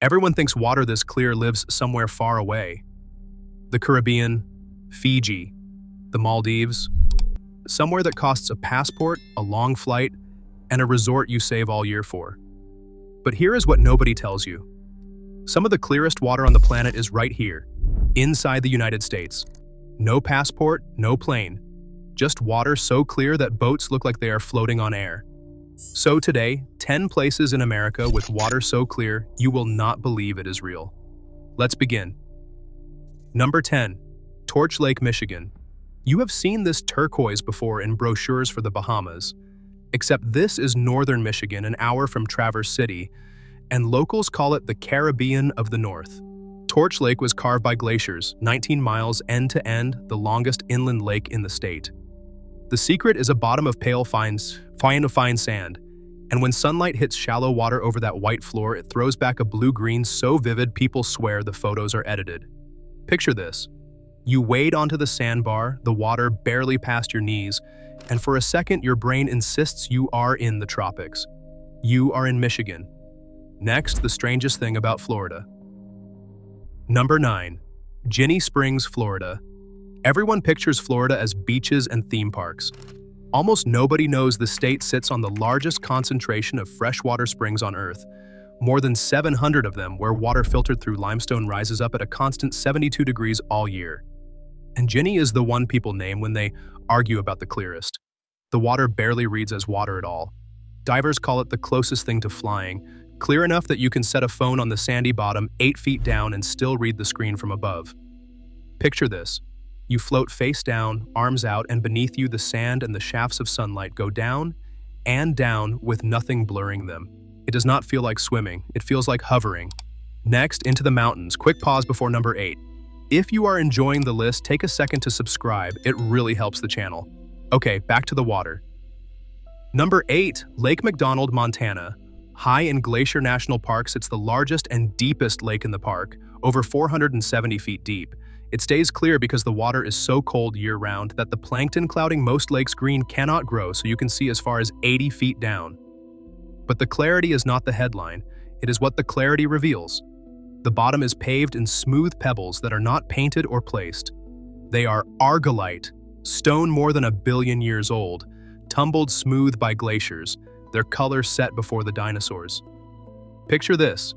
Everyone thinks water this clear lives somewhere far away. The Caribbean, Fiji, the Maldives, somewhere that costs a passport, a long flight, and a resort you save all year for. But here is what nobody tells you. Some of the clearest water on the planet is right here, inside the United States. No passport, no plane. Just water so clear that boats look like they are floating on air. So today, 10 places in America with water so clear you will not believe it is real. Let's begin. Number 10. Torch Lake, Michigan. You have seen this turquoise before in brochures for the Bahamas, except this is northern Michigan, an hour from Traverse City, and locals call it the Caribbean of the North. Torch Lake was carved by glaciers, 19 miles end to end, the longest inland lake in the state. The secret is a bottom of pale fine sand, and when sunlight hits shallow water over that white floor, it throws back a blue-green so vivid people swear the photos are edited. Picture this. You wade onto the sandbar, the water barely past your knees, and for a second your brain insists you are in the tropics. You are in Michigan. Next, the strangest thing about Florida. Number 9. Ginnie Springs, Florida. Everyone pictures Florida as beaches and theme parks. Almost nobody knows the state sits on the largest concentration of freshwater springs on Earth, more than 700 of them where water filtered through limestone rises up at a constant 72 degrees all year. And Ginnie is the one people name when they argue about the clearest. The water barely reads as water at all. Divers call it the closest thing to flying, clear enough that you can set a phone on the sandy bottom 8 feet down and still read the screen from above. Picture this. You float face down, arms out, and beneath you the sand and the shafts of sunlight go down and down with nothing blurring them. It does not feel like swimming, it feels like hovering. Next, into the mountains. Quick pause before number 8. If you are enjoying the list, take a second to subscribe. It really helps the channel. Okay, back to the water. Number 8, Lake McDonald, Montana. High in Glacier National Park sits the largest and deepest lake in the park, over 470 feet deep. It stays clear because the water is so cold year-round that the plankton clouding most lakes green cannot grow, so you can see as far as 80 feet down. But the clarity is not the headline, it is what the clarity reveals. The bottom is paved in smooth pebbles that are not painted or placed. They are argillite, stone more than 1 billion years old, tumbled smooth by glaciers, their color set before the dinosaurs. Picture this.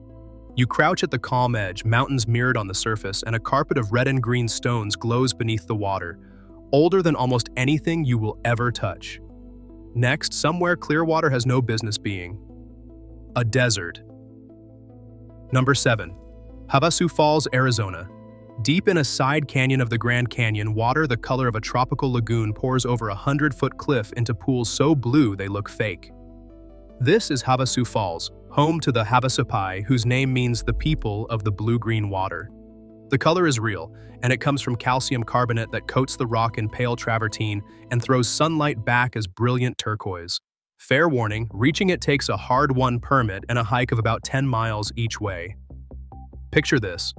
You crouch at the calm edge, mountains mirrored on the surface, and a carpet of red and green stones glows beneath the water, older than almost anything you will ever touch. Next, somewhere clear water has no business being. A desert. Number 7. Havasu Falls, Arizona. Deep in a side canyon of the Grand Canyon, water the color of a tropical lagoon pours over a 100-foot cliff into pools so blue they look fake. This is Havasu Falls, home to the Havasu, whose name means the people of the blue-green water. The color is real, and it comes from calcium carbonate that coats the rock in pale travertine and throws sunlight back as brilliant turquoise. Fair warning, reaching it takes a hard-won permit and a hike of about 10 miles each way. Picture this.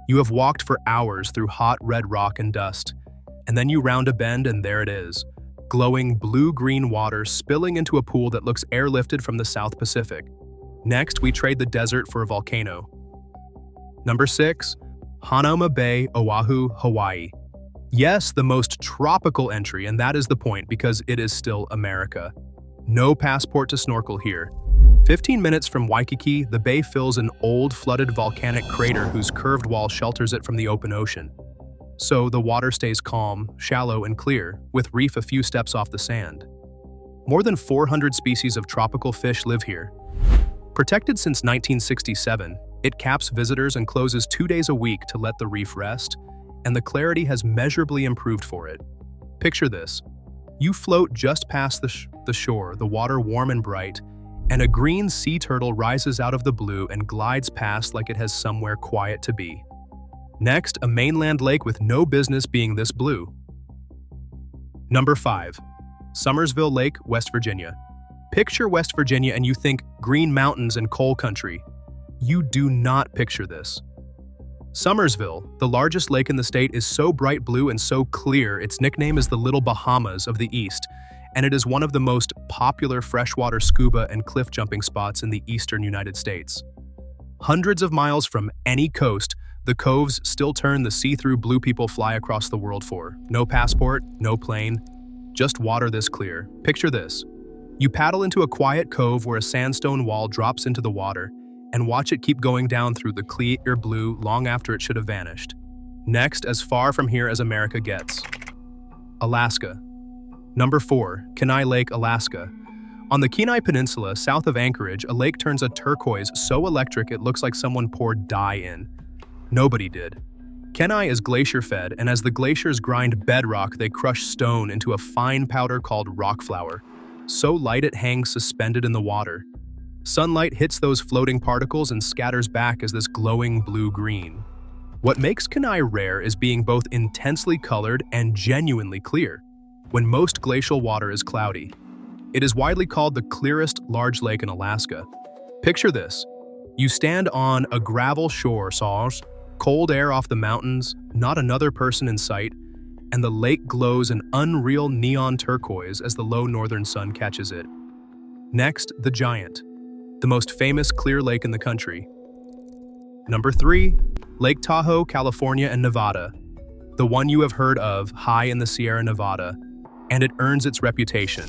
You have walked for hours through hot red rock and dust, and then you round a bend and there it is, glowing blue-green water spilling into a pool that looks airlifted from the South Pacific. Next, we trade the desert for a volcano. Number 6. Hanauma Bay, Oahu, Hawaii. Yes, the most tropical entry, and that is the point because it is still America. No passport to snorkel here. 15 minutes from Waikiki, the bay fills an old flooded volcanic crater whose curved wall shelters it from the open ocean. So the water stays calm, shallow, and clear, with reef a few steps off the sand. More than 400 species of tropical fish live here. Protected since 1967, it caps visitors and closes 2 days a week to let the reef rest, and the clarity has measurably improved for it. Picture this. You float just past the shore, the water warm and bright, and a green sea turtle rises out of the blue and glides past like it has somewhere quiet to be. Next, a mainland lake with no business being this blue. Number 5. Summersville Lake, West Virginia. Picture West Virginia and you think green mountains and coal country. You do not picture this. Summersville, the largest lake in the state, is so bright blue and so clear its nickname is the Little Bahamas of the East, and it is one of the most popular freshwater scuba and cliff jumping spots in the eastern United States. Hundreds of miles from any coast, the coves still turn the see-through blue people fly across the world for. No passport, no plane, just water this clear. Picture this. You paddle into a quiet cove where a sandstone wall drops into the water and watch it keep going down through the clear blue long after it should have vanished. Next, as far from here as America gets. Alaska. Number 4, Kenai Lake, Alaska. On the Kenai Peninsula, south of Anchorage, a lake turns a turquoise so electric it looks like someone poured dye in. Nobody did. Kenai is glacier-fed, and as the glaciers grind bedrock, they crush stone into a fine powder called rock flour, so light it hangs suspended in the water. Sunlight hits those floating particles and scatters back as this glowing blue-green. What makes Kenai rare is being both intensely colored and genuinely clear, when most glacial water is cloudy. It is widely called the clearest large lake in Alaska. Picture this. You stand on a gravel shore, cold air off the mountains, not another person in sight, and the lake glows an unreal neon turquoise as the low northern sun catches it. Next, the Giant, the most famous clear lake in the country. Number 3, Lake Tahoe, California and Nevada, the one you have heard of high in the Sierra Nevada, and it earns its reputation.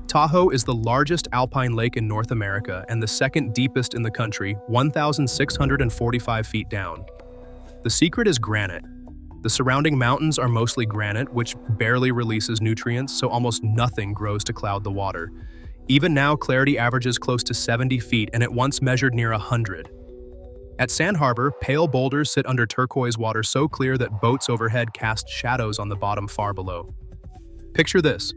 Tahoe is the largest alpine lake in North America and the second deepest in the country, 1,645 feet down. The secret is granite. The surrounding mountains are mostly granite, which barely releases nutrients, so almost nothing grows to cloud the water. Even now, clarity averages close to 70 feet, and it once measured near 100. At Sand Harbor, pale boulders sit under turquoise water so clear that boats overhead cast shadows on the bottom far below. Picture this.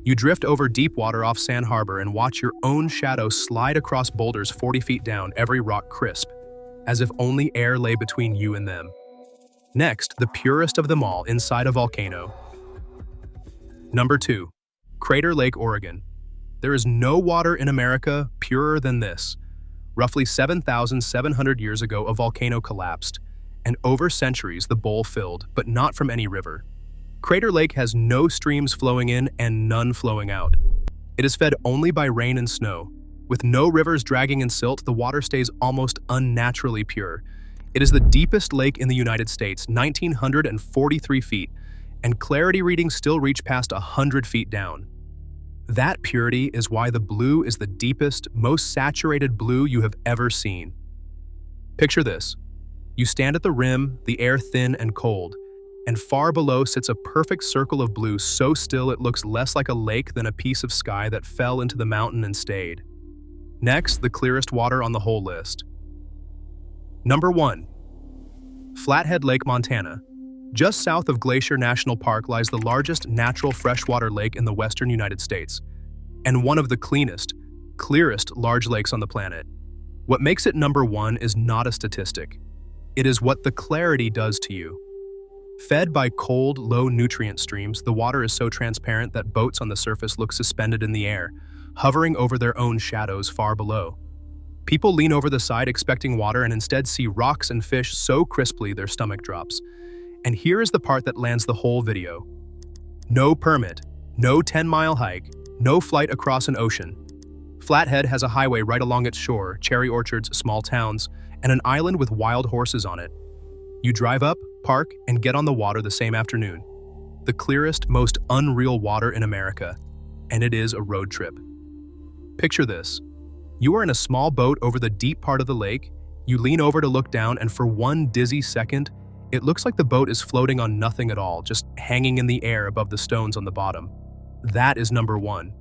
You drift over deep water off Sand Harbor and watch your own shadow slide across boulders 40 feet down, every rock crisp, as if only air lay between you and them. Next, the purest of them all, inside a volcano. Number 2, Crater Lake, Oregon. There is no water in America purer than this. Roughly 7,700 years ago, a volcano collapsed, and over centuries the bowl filled, but not from any river. Crater Lake has no streams flowing in and none flowing out. It is fed only by rain and snow. With no rivers dragging in silt, the water stays almost unnaturally pure. It is the deepest lake in the United States, 1,943 feet, and clarity readings still reach past 100 feet down. That purity is why the blue is the deepest, most saturated blue you have ever seen. Picture this. You stand at the rim, the air thin and cold, and far below sits a perfect circle of blue so still it looks less like a lake than a piece of sky that fell into the mountain and stayed. Next, the clearest water on the whole list. Number 1, Flathead Lake, Montana. Just south of Glacier National Park lies the largest natural freshwater lake in the western United States, and one of the clearest large lakes on the planet. What makes it number 1 is not a statistic. It is what the clarity does to you. Fed by cold, low-nutrient streams, the water is so transparent that boats on the surface look suspended in the air, hovering over their own shadows far below. People lean over the side expecting water and instead see rocks and fish so crisply their stomach drops. And here is the part that lands the whole video. No permit, no 10-mile hike, no flight across an ocean. Flathead has a highway right along its shore, cherry orchards, small towns, and an island with wild horses on it. You drive up, park, and get on the water the same afternoon. The clearest, most unreal water in America, and it is a road trip. Picture this. You are in a small boat over the deep part of the lake, you lean over to look down, and for one dizzy second, it looks like the boat is floating on nothing at all, just hanging in the air above the stones on the bottom. That is number 1.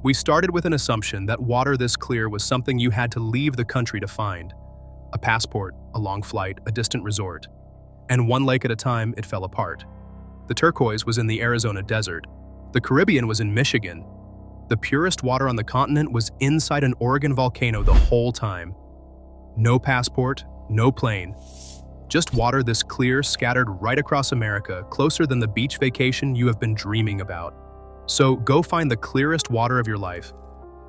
We started with an assumption that water this clear was something you had to leave the country to find. A passport, a long flight, a distant resort. And one lake at a time, it fell apart. The turquoise was in the Arizona desert. The Caribbean was in Michigan. The purest water on the continent was inside an Oregon volcano the whole time. No passport, no plane. Just water this clear scattered right across America, closer than the beach vacation you have been dreaming about. So go find the clearest water of your life.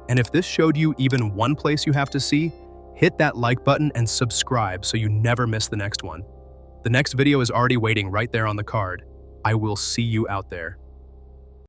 And if this showed you even one place you have to see, hit that like button and subscribe so you never miss the next one. The next video is already waiting right there on the card. I will see you out there.